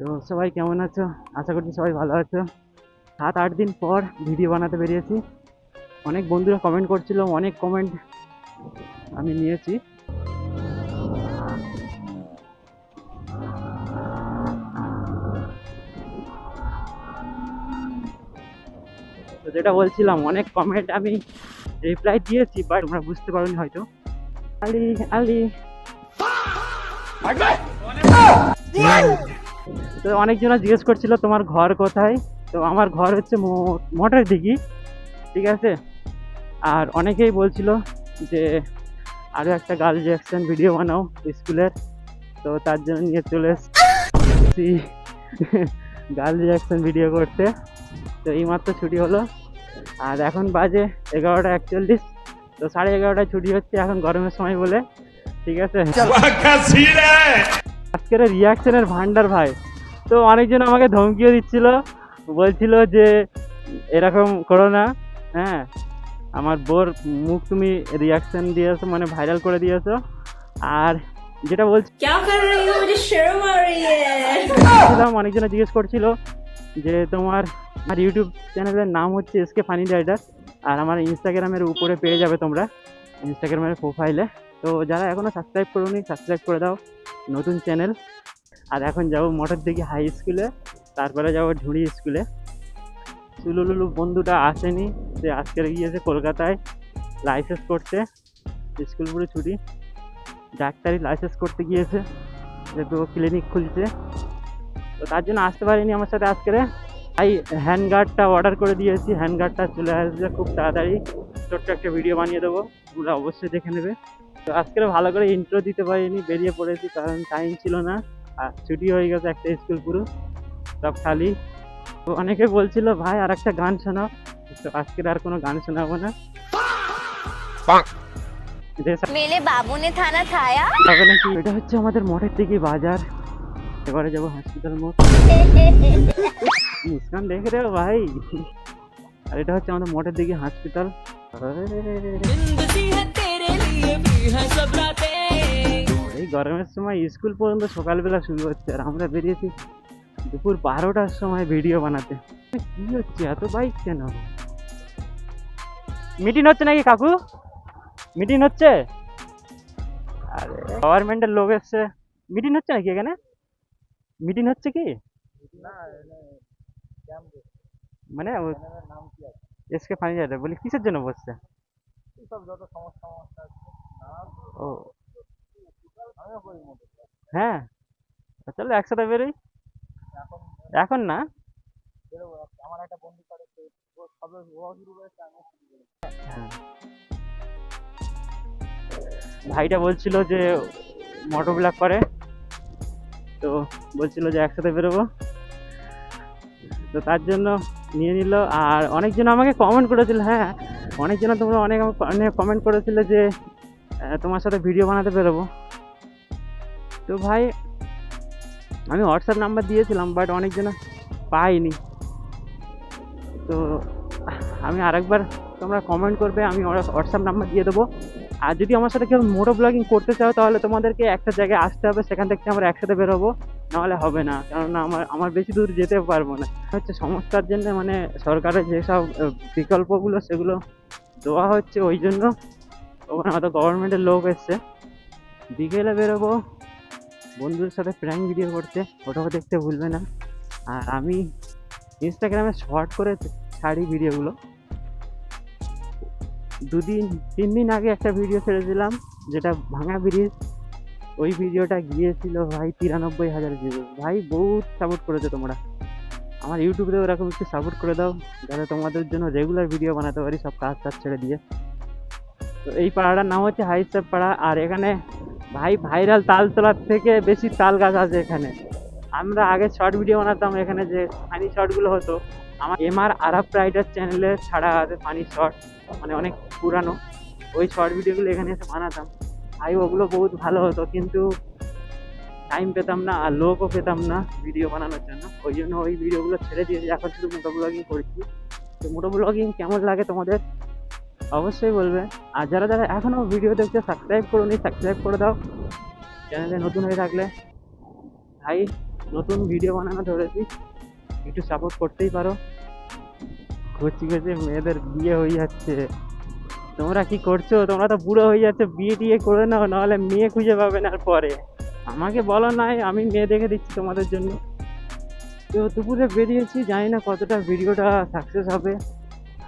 তো সবাই কেমন আছো? আশা করছি সবাই ভালো আছো। 7-8 দিন পর ভিডিও বানাতে বেরিয়েছি। অনেক বন্ধুরা কমেন্ট করছিল, অনেক কমেন্ট আমি নিয়েছি। তো যেটা বলছিলাম, অনেক কমেন্ট আমি রিপ্লাই দিয়েছি, বাট তোমরা বুঝতে পারোনি হয়তো। আলি আলি তো অনেকজনা জিজ্ঞেস করছিল তোমার ঘর কোথায়। তো আমার ঘর হচ্ছে মোটর দিঘি, ঠিক আছে। আর অনেকেই বলছিল যে আরও একটা গার্ল রিয়াকশন ভিডিও বানাও স্কুলের, তো তার জন্য নিয়ে চলে এসেছি গার্ল রিয়াকশন ভিডিও করতে। তো এইমাত্র ছুটি হলো, আর এখন বাজে 11:41। তো 11:30টায় ছুটি হচ্ছে এখন গরমের সময় বলে, ঠিক আছে। আজকের রিয়াকশনের ভান্ডার ভাই। তো অনেকজন আমাকে ধমকিও দিচ্ছিল, বলছিল যে এরকম করো না, হ্যাঁ আমার বোর মুখ তুমি রিয়াকশন দিয়েছো, মানে ভাইরাল করে দিয়েছো। আর যেটা বলছিলাম, অনেকজন জিজ্ঞেস করছিল যে তোমার ইউটিউব চ্যানেলের নাম হচ্ছে এসকে ফানি রাইডার, আর আমার ইনস্টাগ্রামের উপরে পেয়ে যাবে তোমরা, ইনস্টাগ্রামের প্রোফাইলে। তো যারা এখনও সাবস্ক্রাইব করোনি সাবস্ক্রাইব করে দাও, নতুন চ্যানেল। আর এখন যাবো মোটর দিঘি হাই স্কুলে, তারপরে যাবো ঝুড়ি স্কুলে। সুলুলুলু বন্ধুটা আসেনি, সে আজকে গিয়েছে কলকাতায় লাইসেন্স করতে, স্কুল পুরো ছুটি, ডাক্তারি লাইসেন্স করতে গিয়েছে, যেহেতু ক্লিনিক খুলছে। তো তার জন্য আসতে পারিনি আমার সাথে আজকে। তাই হ্যান্ড গার্ডটা অর্ডার করে দিয়েছি, হ্যান্ড গার্ডটা চলে আসবে খুব তাড়াতাড়ি। ছোট্ট একটা ভিডিও বানিয়ে দেবো, তোমরা অবশ্যই দেখে নেবে। তো আজকে ভালো করে ইন্ট্রো দিতে পারিনি, বেরিয়ে পড়েছি কারণ টাইম ছিল না, আর ছুটি হয়ে গেছে একটা স্কুল পুরো, সব খালি। তো অনেকে বলছিল ভাই আর একটা গান শোনাও, তো আজকের আর কোনো গান শোনাবো না। मेरे बाबू ने थाना खाया। নাকি এটা হচ্ছে আমাদের মঠের দিকে বাজার, এবারে যাবো হসপিটাল মোড়। মুস্কান দেখে রে ভাই। আর এটা হচ্ছে আমাদের মঠের দিকে হসপিটাল। এই গরমের সময় স্কুল পর্যন্ত সকালবেলা শুরু হচ্ছে, আর আমরা বেরিয়েছি দুপুর 12টার সময় ভিডিও বানাতে। কি হচ্ছে এত বাইক কেন? মিটিং হচ্ছে নাকি কাকু? মিটিং হচ্ছে? আরে গভর্নমেন্টের লোক এসছে, মিটিং হচ্ছে নাকি এখানে? মিটিং হচ্ছে কি মানে এসকে ফানি রাইডার বলি কিসের জন্য বসছে? ও হ্যাঁ, চলো একসাথে বেরোই। এখন না, হ্যাঁ। ভাইটা বলছিল যে মোটর ব্লগ করে, তো বলছিল যে একসাথে বেরোবো, তো তার জন্য নিয়ে নিল। আর অনেকজন আমাকে কমেন্ট করেছিল, হ্যাঁ অনেকজন তোমরা অনেক অনেক কমেন্ট করেছিলে যে তোমার সাথে ভিডিও বানাতে বেরোবো। তো ভাই আমি হোয়াটসঅ্যাপ নাম্বার দিয়েছিলাম, বাট অনেকজন পাইনি। তো আমি আরেকবার, তোমরা কমেন্ট করবে, আমি হোয়াটসঅ্যাপ নাম্বার দিয়ে দেবো। আর যদি আমার সাথে কেউ মোটো ব্লগিং করতে চাও তাহলে তোমাদেরকে একটা জায়গায় আসতে হবে, সেখান থেকে আমরা একসাথে বেরোবো, নাহলে হবে না, কারণ আমার বেশি দূর যেতে পারবো না। হচ্ছে সমস্যার জন্য, মানে সরকারের যেসব বিকল্পগুলো সেগুলো দেওয়া হচ্ছে, ওই জন্য ওখানে হয়তো গভর্নমেন্টের লোক এসছে। বিকেলে বেরোবো বন্ধুদের সাথে প্র্যাঙ্ক ভিডিও করতে, ওটাও দেখতে ভুলবে না। আর আমি ইনস্টাগ্রামে শর্ট করে ছাড়ি ভিডিওগুলো। 2-3 দিন আগে একটা ভিডিও ছেড়েছিলাম, যেটা ভাঙা ব্রিজ, ওই ভিডিওটা গিয়েছিল ভাই 93,000 ভিউ। ভাই বহুত সাপোর্ট করেছো তোমরা, আমার ইউটিউবে ওরকম একটু সাপোর্ট করে দাও, যাতে তোমাদের জন্য রেগুলার ভিডিও বানাতে পারি সব কাজ ছেড়ে দিয়ে। তো এই পাড়াটার নাম হচ্ছে হাইস্টার পাড়া, আর এখানে ভাই ভাইরাল তালতলার থেকে বেশি তাল গাছ আছে এখানে। আমরা আগে শর্ট ভিডিও বানাতাম এখানে, যে ফানি শর্টগুলো হতো, আমার এমআর আরাফ রাইডার চ্যানেলে ছাড়া আছে ফানি শর্ট, মানে অনেক পুরানো, ওই শর্ট ভিডিওগুলো এখানে এসে বানাতাম। ভাই ওগুলো বহুত ভালো হতো, কিন্তু টাইম পেতাম না আর লোকও পেতাম না ভিডিও বানানোর জন্য, ওই জন্য ওই ভিডিওগুলো ছেড়ে দিয়েছি, এখন শুধু মোটো ব্লগিং করছি। তো মোটো ব্লগিং কেমন লাগে তোমাদের অবশ্যই বলবে। আর যারা যারা এখনও ভিডিও দেখছে সাবস্ক্রাইব করোনি সাবস্ক্রাইব করে দাও, চ্যানেলে নতুন হয়ে থাকলে। ভাই নতুন ভিডিও বানানো ধরেছি, একটু সাপোর্ট করতেই পারো। কচি কচি মেয়েদের বিয়ে হয়ে যাচ্ছে, তোমরা কি করছো? তোমরা তো বুড়ো হয়ে যাচ্ছে, বিয়ে টিয়ে করে নাও, নাহলে মেয়ে খুঁজে পাবে না। আর পরে আমাকে বলো নাই, আমি মেয়ে দেখে দিচ্ছি তোমাদের জন্য। তো দুপুরে বেরিয়েছি, জানি না কতটা ভিডিওটা সাকসেস হবে।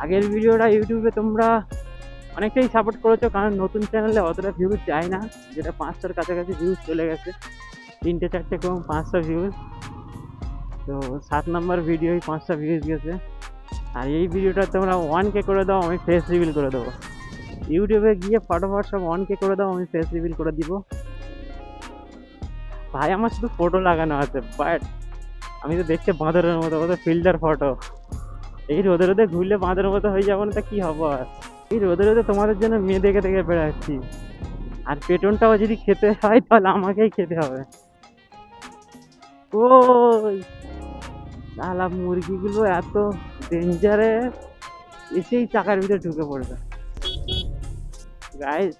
আগের ভিডিওটা ইউটিউবে তোমরা অনেকটাই সাপোর্ট করেছো, কারণ নতুন চ্যানেলে অতটা ভিউজ যায় না, যেটা 500-র কাছাকাছি ভিউজ চলে গেছে, 3-4টে কম 500 ভিউজ। তো 7 নম্বর ভিডিওই 500 ভিউজ গেছে। আর এই ভিডিওটা তোমরা 1K করে দাও, আমি ফেস রিভিল করে দেবো। ইউটিউবে গিয়ে ফটোফট সব 1K করে দাও, আমি ফেস রিভিল করে দিব। ভাই আমার শুধু ফটো লাগানো আছে, বাট আমি তো দেখতে বাঁদরের মতো, ওদের ফিল্টার ফটো। এই রোদে রোদে ঘুরলে বাঁদরের মতো হয়ে যাবো না, তা কি হবো? আর এই রোদে রোদে তোমাদের জন্য মেয়ে দেখে দেখে বেড়াচ্ছি। আর পেটনটাও যদি খেতে হয় তাহলে আমাকেই খেতে হবে। ওই শালা মুরগিগুলো এত ডেঞ্জারে, এসেই চাকার ভিতরে ঢুকে পড়বে। গাইস,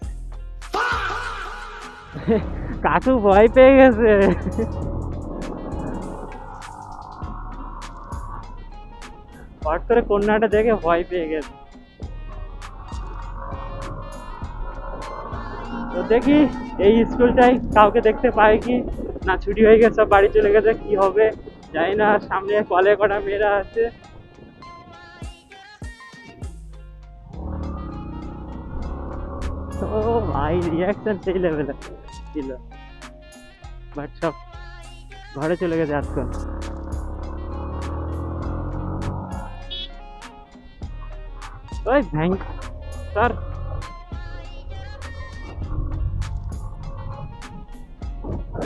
কাকু ভয় পেয়ে গেছে। হট করে কন্যাটা দেখে ভয় পেয়ে গেছে। তো দেখি এই স্কুলটাই কাউকে দেখতে পাই কি না, ছুটি হয়ে গেছে, সব বাড়ি চলে গেছে, কি হবে জানি না। সামনে কলে কটা মেয়েরা আছে। ও ভাই, রিয়াকশন সেই লেভেলে ছিল, বাট সব ঘরে চলে গেছে আজকাল। ওই ভ্যাং স্যার,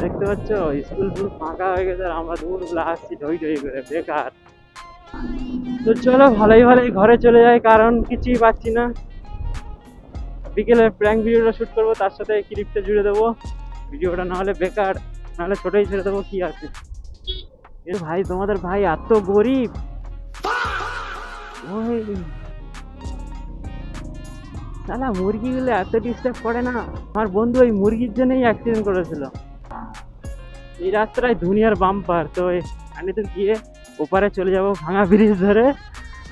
দেখতে পাচ্ছ স্কুল ফুল ফাঁকা হয়ে গেছে, আর আমরা দূরগুলো আসছি ঢই ঢই করে, বেকার। তো চলো ভালোই ভালোই ঘরে চলে যাই, কারণ কিছুই পাচ্ছি না। বিকেলে প্র্যাঙ্ক ভিডিওটা শ্যুট করবো, তার সাথে ক্লিপটা জুড়ে দেবো। ভিডিওটা নাহলে বেকার, নাহলে ছোটোই ছেড়ে দেবো, কি আছে। এ ভাই, তোমাদের ভাই এত গরিব। ওই শালা মুরগিগুলো এত ডিস্টার্ব করে না। আমার বন্ধু ওই মুরগির জন্যই অ্যাক্সিডেন্ট করেছিল। এই রাস্তায় দুনিয়ার বাম্পার, তো আমি তো গিয়ে ওপারে চলে যাব ভাঙা ব্রিজ ধরে,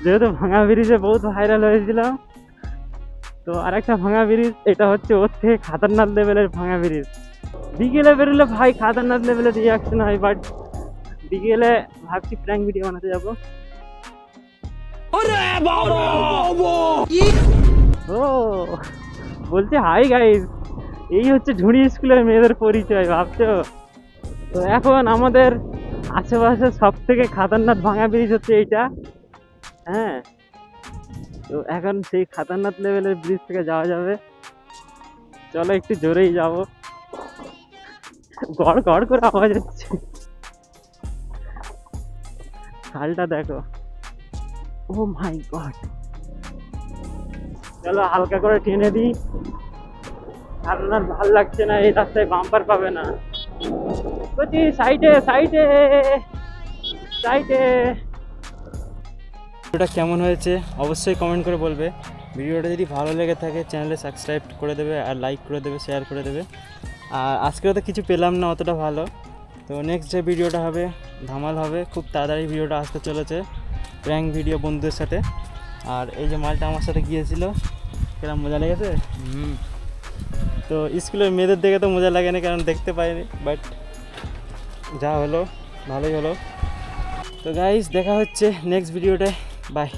যেহেতু ভাঙা ব্রিজে বহুত ভাইরাল হয়েছিলাম। তো আরেকটা ভাঙা ব্রিজ, এটা হচ্ছে ওর থেকে খাতারনাক লেভেলের ভাঙা ব্রিজ। বিকেলে বেরোলে ভাই খাতারনাক লেভেলের রিয়াকশন হয়, বাট বিকেলে ভাবছি প্র্যাঙ্ক ভিডিও বানাতে যাবো। ও বলছে হাই গাইস, এই হচ্ছে ঝুড়ি স্কুলের মেয়েদের পরিচয়, ভাবছো? তো এখন আমাদের আশেপাশে সব থেকে খাতারনাক ভাঙা ব্রিজ হচ্ছে এইটা। হ্যাঁ, তো এখন সেই খাতারনাক লেভেলের ব্রিজ থেকে যাওয়া যাবে। চলো একটু জোরেই যাবো, গড় গড় করে আওয়াজ হচ্ছে। খালটা দেখো, ও মাই গড। চলো হালকা করে টেনে দিই, আপনার ভাল লাগছে না, এই রাস্তায় বাম্পার পাবে না। বলছি সাইডে সাইডে সাইডে। ভিডিওটা কেমন হয়েছে অবশ্যই কমেন্ট করে বলবে। ভিডিওটা যদি ভালো লেগে থাকে চ্যানেলে সাবস্ক্রাইব করে দেবে, আর লাইক করে দেবে, শেয়ার করে দেবে। আর আজকেও তো কিছু পেলাম না অতটা ভালো, তো নেক্সট যে ভিডিওটা হবে ধামাল হবে, খুব তাড়াতাড়ি ভিডিওটা আসতে চলেছে, প্র্যাঙ্ক ভিডিও বন্ধুদের সাথে। আর এই যে মালটা আমার সাথে গিয়েছিল, কেরম মজা লেগেছে। তো স্কুলের মেয়েদের দেখে তো মজা লাগে না, কারণ দেখতে পাইনি, বাট যা হলো ভালোই হলো। তো গাইস, দেখা হচ্ছে নেক্সট ভিডিওটায়, বাই।